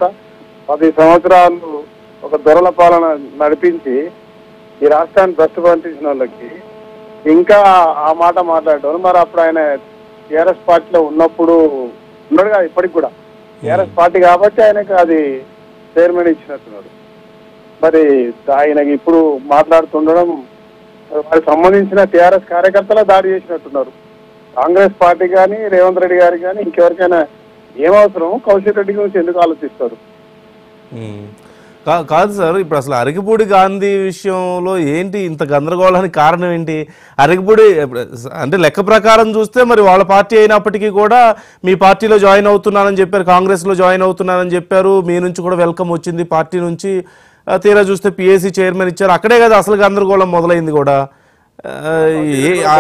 తర్వాత 10 సంవత్సరాలు ఒక దొరల పాలన నడిపించి ఈ రాష్ట్రాన్ని భ్రష్టు పట్టించిన వాళ్ళకి ఇంకా ఆ మాట మాట్లాడటం. మరి అప్పుడు ఆయన టీఆర్ఎస్ పార్టీలో ఉన్నప్పుడు ఉన్నాడు కదా, ఇప్పటికి కూడా టీఆర్ఎస్ పార్టీ కాబట్టి ఆయనకు అది చైర్మన్ ఇచ్చినట్టున్నాడు. మరి ఆయనకి ఇప్పుడు మాట్లాడుతుండడం వారికి సంబంధించిన టీఆర్ఎస్ కార్యకర్తల దాడి చేసినట్టున్నారు. కాంగ్రెస్ పార్టీ కానీ రేవంత్ రెడ్డి గారికి కానీ ఇంకెవరికైనా ఏమవసరం కౌశిక్ రెడ్డి గురించి ఎందుకు ఆలోచిస్తారు? కాదు సార్, ఇప్పుడు అసలు అరకిపూడి గాంధీ విషయంలో ఏంటి ఇంత గందరగోళానికి కారణం ఏంటి? అరకిపూడి అంటే లెక్క ప్రకారం చూస్తే మరి వాళ్ళ పార్టీ అయినప్పటికీ కూడా మీ పార్టీలో జాయిన్ అవుతున్నానని చెప్పారు, కాంగ్రెస్లో జాయిన్ అవుతున్నానని చెప్పారు, మీ నుంచి కూడా వెల్కమ్ వచ్చింది పార్టీ నుంచి. తీరా చూస్తే పిఏసీ చైర్మన్ ఇచ్చారు. అక్కడే కదా అసలు గందరగోళం మొదలైంది కూడా.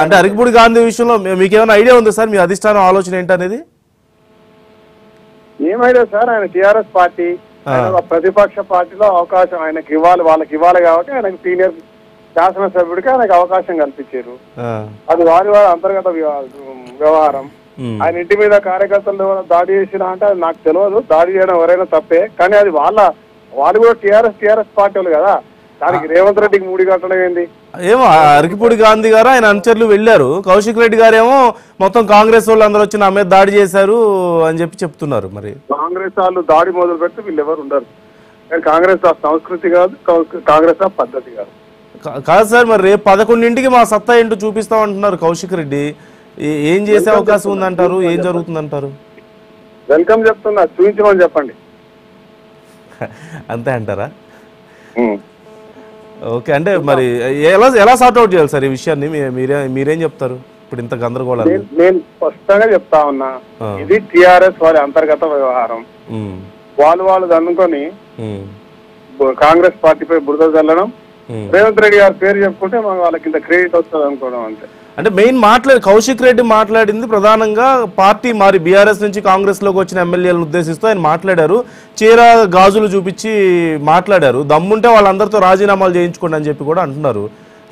అంటే అరకిపూడి గాంధీ విషయంలో మీకేమైనా ఐడియా ఉందా సార్? మీ అధిష్టానం ఆలోచన ఏంటనేది? ఏమైనా సార్, ఆయన టీఆర్ఎస్ పార్టీ ప్రతిపక్ష పార్టీలో అవకాశం ఆయనకి ఇవ్వాలి, వాళ్ళకి ఇవ్వాలి కాబట్టి ఆయనకు సీనియర్ శాసనసభ్యుడికి ఆయనకు అవకాశం కల్పించారు. అది వారి అంతర్గత వ్యవహారం. ఆయన ఇంటి మీద కార్యకర్తలు దాడి చేసినా అంటే అది నాకు తెలియదు. దాడి చేయడం ఎవరైనా తప్పే, కానీ అది వాళ్ళు కూడా టీఆర్ఎస్ పార్టీ వాళ్ళు కదా. దానికి రేవంత్ రెడ్డికి మూడి కట్టడం ఏంది? ఏమో అరకిపూడి గాంధీ గారు ఆయన అనుచరులు వెళ్ళారు, కౌశిక్ రెడ్డి గారేమో మొత్తం కాంగ్రెస్ వాళ్ళు అందరూ వచ్చి నా మీద దాడి చేశారు అని చెప్తున్నారు. మరి కాంగ్రెస్ వాళ్ళు దాడి మొదలు పెడితే వీళ్ళు ఎవరు ఉండరు. కాంగ్రెస్ ఆ సంస్కృతి కాదు, కాంగ్రెస్ ఆ పద్ధతి కాదు. కాదు సార్, మరి రేపు 11ంటికి మా సత్తా ఏంటో చూపిస్తామంటున్నారు కౌశిక్ రెడ్డి. ఏం చేసే అవకాశం ఉందంటారు? ఏం జరుగుతుందంటారు? వెల్కమ్ చెప్తున్నా, చూపించమని చెప్పండి. అంతే అంటారా? ఓకే, అంటే మరి ఎలా సార్ట్అవుట్ చేయాలి సార్ ఈ విషయాన్ని? మీరేం చెప్తారు ఇప్పుడు ఇంత గందరగోళం? నేను స్పష్టంగా చెప్తా ఉన్నా, ఇది టిఆర్ఎస్ వారి అంతర్గత వ్యవహారం. వాళ్ళు అనుకొని కాంగ్రెస్ పార్టీపై బురద చల్లడం, రేవంత్ రెడ్డి గారి పేరు చెప్పుకుంటే వాళ్ళకి ఇంత క్రెడిట్ వస్తుంది అనుకోవడం అంతే. అంటే మెయిన్ కౌశిక్ రెడ్డి మాట్లాడింది ప్రధానంగా పార్టీ మారి బీఆర్ఎస్ నుంచి కాంగ్రెస్ లోకి వచ్చిన ఎమ్మెల్యేలను ఉద్దేశిస్తూ ఆయన మాట్లాడారు. చీర గాజులు చూపించి మాట్లాడారు. దమ్ముంటే వాళ్ళందరితో రాజీనామాలు చేయించుకోండి అని చెప్పి కూడా అంటున్నారు.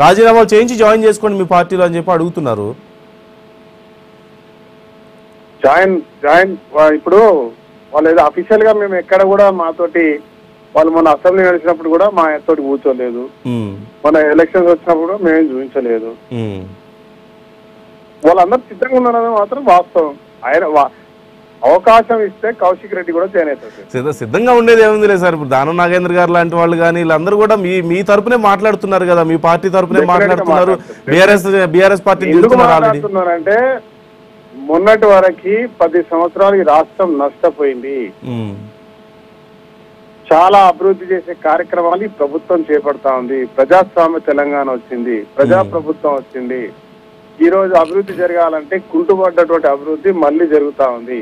రాజీనామాలు చేయించి జాయిన్ చేసుకోండి మీ పార్టీలో అని చెప్పి అడుగుతున్నారు. జాయిన్ ఇప్పుడు వాళ్ళు ఏదో అఫీషియల్ గా మేము ఎక్కడ కూడా మాతోటి వాళ్ళు మొన్న అసెంబ్లీ నడిచినప్పుడు కూడా మా తోటి కూర్చోలేదు, మన ఎలక్షన్స్ వచ్చినప్పుడు మేమేం చూపించలేదు. వాళ్ళందరూ సిద్ధంగా ఉన్నారని మాత్రం వాస్తవం. ఆయన అవకాశం ఇస్తే కౌశిక్ రెడ్డి కూడా జాయిన్ అవుతారు. సిద్ధంగా ఉండేది ఏముంది లేదు సార్. ఇప్పుడు దానం నాగేంద్ర గారు లాంటి వాళ్ళు కానీ వీళ్ళందరూ కూడా మీ తరపునే మాట్లాడుతున్నారు కదా, మీ పార్టీ తరపునే మాట్లాడుతున్నారు. బీఆర్ఎస్ పార్టీ అంటే మొన్నటి వరకు 10 సంవత్సరాలు ఈ రాష్ట్రం నష్టపోయింది. చాలా అభివృద్ధి చేసే కార్యక్రమాలు ఈ ప్రభుత్వం చేపడతా ఉంది. ప్రజాస్వామ్య తెలంగాణ వచ్చింది, ప్రజాప్రభుత్వం వచ్చింది. ఈ రోజు అభివృద్ధి జరగాలంటే కుంటుపడ్డటువంటి అభివృద్ధి మళ్ళీ జరుగుతా ఉంది.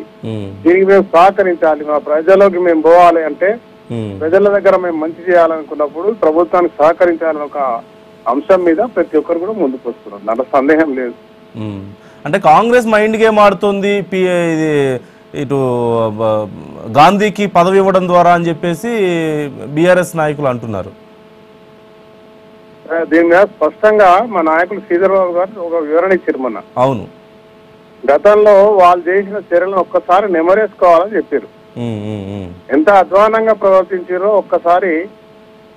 దీనికి మేము సహకరించాలి, మా ప్రజల్లోకి మేము పోవాలి అంటే ప్రజల దగ్గర మేము మంచి చేయాలనుకున్నప్పుడు ప్రభుత్వానికి సహకరించాలని ఒక అంశం మీద ప్రతి ఒక్కరు కూడా ముందుకు వస్తున్నారు, దాంట్లో సందేహం లేదు. అంటే కాంగ్రెస్ మైండ్ గేమ్ ఆడుతుంది ఇటు గాంధీకి పదవి ఇవ్వడం ద్వారా అని చెప్పేసి బీఆర్ఎస్ నాయకులు అంటున్నారు. దీని మీద స్పష్టంగా మా నాయకులు శ్రీధర్బాబు గారు ఒక వివరణ ఇచ్చారు మొన్న. అవును, గతంలో వాళ్ళు చేసిన చర్యలను ఒక్కసారి నెమరేసుకోవాలని చెప్పారు. ఎంత అధ్వానంగా ప్రవర్తించారో ఒక్కసారి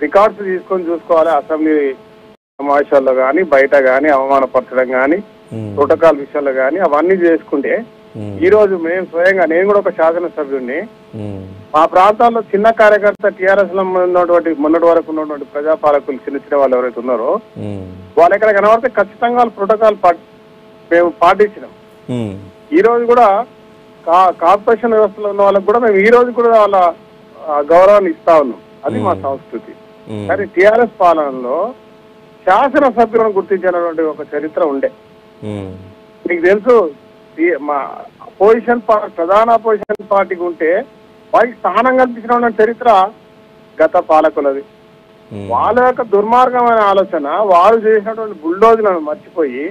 రికార్డ్స్ తీసుకొని చూసుకోవాలి. అసెంబ్లీ సమావేశాల్లో కానీ బయట కానీ అవమానపరచడం కానీ ప్రోటోకాల్ విషయాల్లో కానీ అవన్నీ చేసుకుంటే ఈ రోజు మేము స్వయంగా, నేను కూడా ఒక శాసనసభ్యుడిని, మా ప్రాంతాల్లో చిన్న కార్యకర్త టీఆర్ఎస్ లో ఉన్నటువంటి మొన్నటి వరకు ఉన్నటువంటి ప్రజాపాలకులు చిన్న వాళ్ళు ఎవరైతే ఉన్నారో వాళ్ళు ఎక్కడ కనబడితే ఖచ్చితంగా ప్రోటోకాల్ మేము పాటించినాం. ఈ రోజు కూడా కార్పొరేషన్ వ్యవస్థలో ఉన్న వాళ్ళకి కూడా మేము ఈ రోజు కూడా వాళ్ళ గౌరవాన్ని ఇస్తా ఉన్నాం. అది మా సంస్కృతి. కానీ టీఆర్ఎస్ పాలనలో శాసనసభ్యులను గుర్తించినటువంటి ఒక చరిత్ర ఉండే. మీకు తెలుసు, మా ప్రధాన అపోజిషన్ పార్టీకి ఉంటే వారికి స్థానం కల్పించిన చరిత్ర గత పాలకులది. వాళ్ళ యొక్క దుర్మార్గమైన ఆలోచన, వారు చేసినటువంటి బుల్డోజులను మర్చిపోయి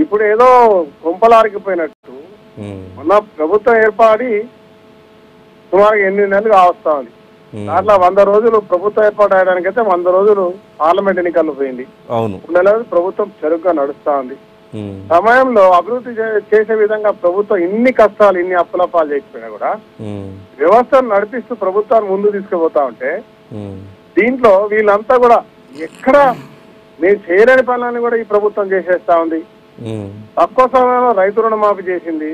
ఇప్పుడు ఏదో కొంపలారికిపోయినట్టు మొన్న ప్రభుత్వం ఏర్పడి సుమారు 8 నెలలు కావస్తా ఉంది. దాంట్లో 100 రోజులు ప్రభుత్వం ఏర్పాటు అయ్యడానికైతే 100 రోజులు పార్లమెంట్ ఎన్నికలు పోయింది. 3 నెలలు ప్రభుత్వం చురుగ్గా నడుస్తా ఉంది. సమయంలో అభివృద్ధి చేసే విధంగా ప్రభుత్వం ఇన్ని కష్టాలు ఇన్ని అప్పులపాలు చేసిపోయినా కూడా వ్యవస్థను నడిపిస్తూ ప్రభుత్వాన్ని ముందు తీసుకుపోతా ఉంటే దీంట్లో వీళ్ళంతా కూడా ఎక్కడ మేము చేయలేని పనులని కూడా ఈ ప్రభుత్వం చేసేస్తా ఉంది. తక్కువ సమయంలో రైతు రుణమాఫీ చేసింది,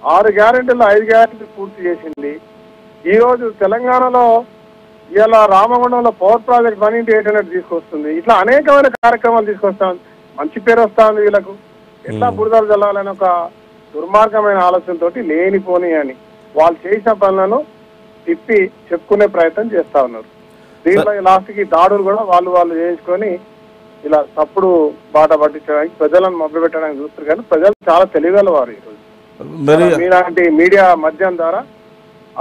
6 గ్యారెంటీలు 5 గ్యారెంటీలు పూర్తి చేసింది. ఈ రోజు తెలంగాణలో ఇలా రామగుండంలో పవర్ ప్రాజెక్ట్ 1/800 తీసుకొస్తుంది. ఇట్లా అనేకమైన కార్యక్రమాలు తీసుకొస్తా ఉంది. మంచి పేరు వస్తా ఉంది వీళ్ళకు. ఎట్లా బురదలు చల్లాలని ఒక దుర్మార్గమైన ఆలోచనతో లేనిపోని అని వాళ్ళు చేసిన పనులను తిప్పి చెప్పుకునే ప్రయత్నం చేస్తా ఉన్నారు. దీంట్లో లాస్ట్ కి దాడులు కూడా వాళ్ళు చేయించుకొని ఇలా తప్పుడు బాట పట్టించడానికి ప్రజలను మభ్యపెట్టడానికి చూస్తారు. కానీ ప్రజలు చాలా తెలియగలవారు ఈరోజు. మీలాంటి మీడియా మాధ్యమం ద్వారా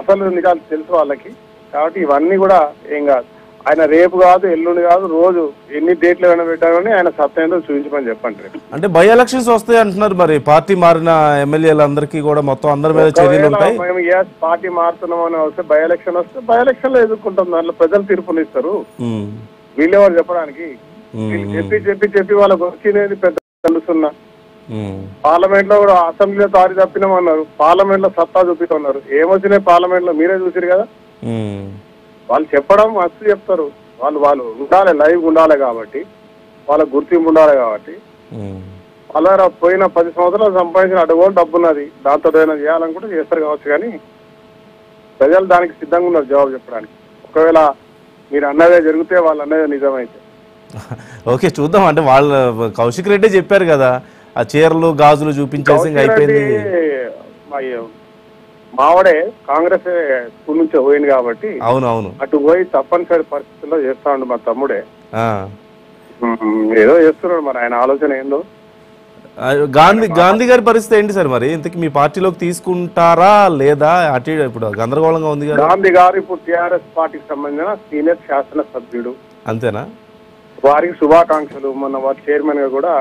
అసలు నిజాలు తెలుసు వాళ్ళకి. కాబట్టి ఇవన్నీ కూడా ఏం కాదు. ఆయన రేపు కాదు, ఎల్లుండి కాదు, రోజు ఎన్ని డేట్లు ఏమైనా పెట్టారని ఆయన సత్యంతో చూపించమని చెప్పండి. అంటే బై ఎలక్షన్స్ వస్తాయి అంటున్నారు. మరి పార్టీ మారిన ఎమ్మెల్యేలందరికీ కూడా మొత్తం అందరి మీద చర్యలు ఉంటాయి. మేము పార్టీ మారుతున్నామని వస్తే బై ఎలక్షన్ వస్తే బై ఎలక్షన్ లో ఎదుర్కొంటాం. దాంట్లో ప్రజలు తీర్పులు ఇస్తారు. వీళ్ళెవరు చెప్పడానికి? చెప్పి వాళ్ళకు వచ్చినది పెద్ద తెలుస్తున్నా. పార్లమెంట్ లో కూడా అసెంబ్లీలో తారి తప్పినామన్నారు, పార్లమెంట్ లో సత్తా చూపిస్తున్నారు. ఏమొచ్చినాయి పార్లమెంట్ లో మీరే చూసారు కదా. వాళ్ళు చెప్పడం మస్తు చెప్తారు. వాళ్ళు ఉండాలి, లైవ్ ఉండాలి కాబట్టి, వాళ్ళకు గుర్తింపు ఉండాలి కాబట్టి. వాళ్ళ పోయిన 10 సంవత్సరాలు సంపాదించిన అడుగు డబ్బున్నది, దాంతో ఏదైనా చేయాలనుకుంటే చేస్తారు కావచ్చు. కానీ ప్రజలు దానికి సిద్ధంగా ఉన్నారు జవాబు చెప్పడానికి. ఒకవేళ మీరు అన్నదే జరిగితే వాళ్ళు అన్నదే నిజమైతే ఓకే చూద్దాం. అంటే వాళ్ళ కౌశిక్ రెడ్డి చెప్పారు కదా, ఆ చీరలు గాజులు చూపించేసి అయిపోయింది. మావాడే కాంగ్రెస్ స్కూల్ నుంచి పోయింది కాబట్టి అవునవును అటు పోయి తప్పనిసరి పరిస్థితుల్లో చేస్తా ఉండు మా తమ్ముడే. ఏదో చేస్తున్నాడు, మరి ఆయన ఆలోచన ఏందో. గాంధీ గారి పరిస్థితి ఏంటి సార్? మరి ఇంతకీ మీ పార్టీలోకి తీసుకుంటారా లేదా? అటు ఇప్పుడు గందరగోళంగా ఉంది కదా. గాంధీ గారు ఇప్పుడు టిఆర్ఎస్ పార్టీకి సంబంధించిన సీనియర్ శాసన సభ్యుడు. అంతేనా? వారికి శుభాకాంక్షలు. మొన్న వారి చైర్మన్ గా కూడా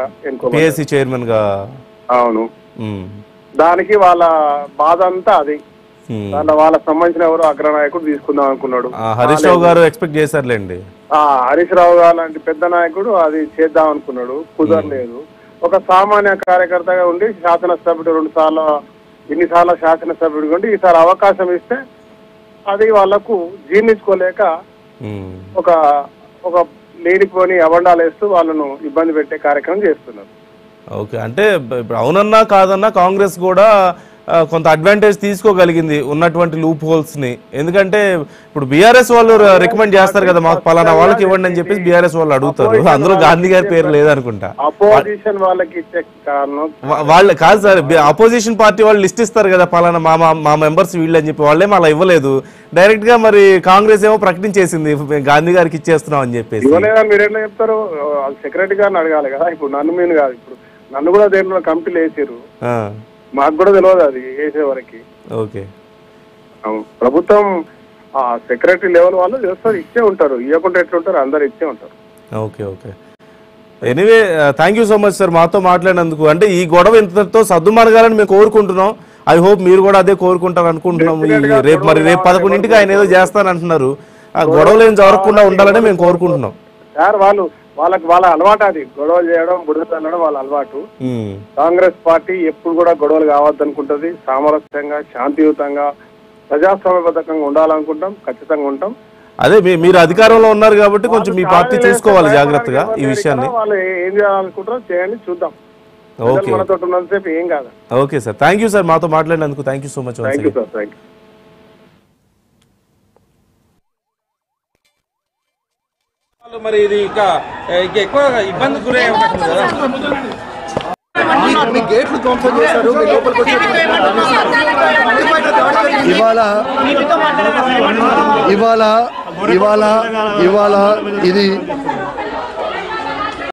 పిఎస్సి చైర్మన్ గా. అవును. దానికి వాళ్ళ బాధ అంతా అది. వాళ్ళకి సంబంధించిన ఎవరు అగ్రనాయకుడు తీసుకుందాం అనుకున్నాడు. హరీష్ రావు గారు ఎక్స్పెక్ట్ చేశారులేండి. హరీష్ రావు గారు లాంటి పెద్ద నాయకుడు అది చేద్దాం అనుకున్నాడు, కుదరలేదు. ఒక సామాన్య కార్యకర్తగా ఉండి శాసనసభ్యుడు 2 సార్లు ఇన్నిసార్లు శాసనసభ్యుడు ఉండి ఈసారి అవకాశం ఇస్తే అది వాళ్లకు జీర్ణించుకోలేక ఒక లేనిపోని అబండాలు వేస్తూ వాళ్ళను ఇబ్బంది పెట్టే కార్యక్రమం చేస్తున్నారు. ఓకే, అంటే ఇప్పుడు అవునన్నా కాదన్నా కాంగ్రెస్ కూడా కొంత అడ్వాంటేజ్ తీసుకోగలిగింది ఉన్నటువంటి లూప్ హోల్స్ ని. ఎందుకంటే ఇప్పుడు బీఆర్ఎస్ వాళ్ళు రికమెండ్ చేస్తారు కదా, మాకు పలానా వాళ్ళకి ఇవ్వండి అని చెప్పేసి బీఆర్ఎస్ వాళ్ళు అడుగుతారు. అందులో గాంధీ గారి పేరు లేదనుకుంటా. అపోజిషన్ వాళ్ళకి ఇచ్చే కారణం వాళ్ళు కాదు సార్, అపోజిషన్ పార్టీ వాళ్ళు లిస్ట్ ఇస్తారు కదా, పలానా మా మెంబర్స్ వీళ్ళు అని చెప్పి. వాళ్ళేమో అలా ఇవ్వలేదు. డైరెక్ట్ గా మరి కాంగ్రెస్ ఏమో ప్రకటించేసింది గాంధీ గారికి ఇచ్చేస్తున్నాం అని చెప్పేసి. మీరేట్లా చెప్తారు? సెక్రటరీ గారిని అడగాలి కదా. ఇప్పుడు నన్ను మీద కాదు, ఇప్పుడు నన్ను కూడా దేంట్లో కమిటీలు వేసారు. మాకు కూడా తెలియదు అది వేసే వరకు. ఓకే, ప్రభుత్వం ఆ సెక్రటరీ లెవెల్ వాళ్ళు చేస్తారు, ఇచ్చే ఉంటారు. ఇవ్వకుండా ఎట్లుంటారు, అందరు ఇచ్చే ఉంటారు. Okay okay, anyway thank you so much sir మాతో మాట్లాడినందుకు. అంటే ఈ గొడవ ఇంతతో సర్దుమణగాలని మేము కోరుకుంటున్నాం. ఐ హోప్ మీరు కూడా అదే కోరుకుంటారు అనుకుంటున్నాం. రేపు 11ంటికి ఆయన ఏదో చేస్తానంటున్నారు. ఆ గొడవలు ఏం జరగకుండా ఉండాలని మేము కోరుకుంటున్నాం సార్. వాళ్ళ అలవాటు అది, గొడవలు చేయడం, బురద చల్లడం వాళ్ళ అలవాటు. కాంగ్రెస్ పార్టీ ఎప్పుడు కూడా గొడవలు కావద్దు అనుకుంటది. సామరస్యంగా, శాంతియుతంగా, ప్రజాస్వామ్యబద్ధంగా ఉండాలనుకుంటాం. ఖచ్చితంగా ఉంటాం. అదే మీరు అధికారంలో ఉన్నారు కాబట్టి కొంచెం మీ పార్టీ చూసుకోవాలి జాగ్రత్తగా ఈ విషయాన్ని. వాళ్ళు ఏం చేయాలనుకుంటారో చేయండి, చూద్దాం. ఓకే, మనతో ఉన్నంతసేపు ఏం కాదు. Okay sir, thank you sir మాతో మాట్లాడినందుకు. Thank you so much. Thank you sir, thank you. మరి ఇది ఇంకా ఎక్కువ ఇబ్బంది గురయ్యే అవకాశం కదా. గేట్లు ధ్వంసం చేశారు. ఇవాళ ఇది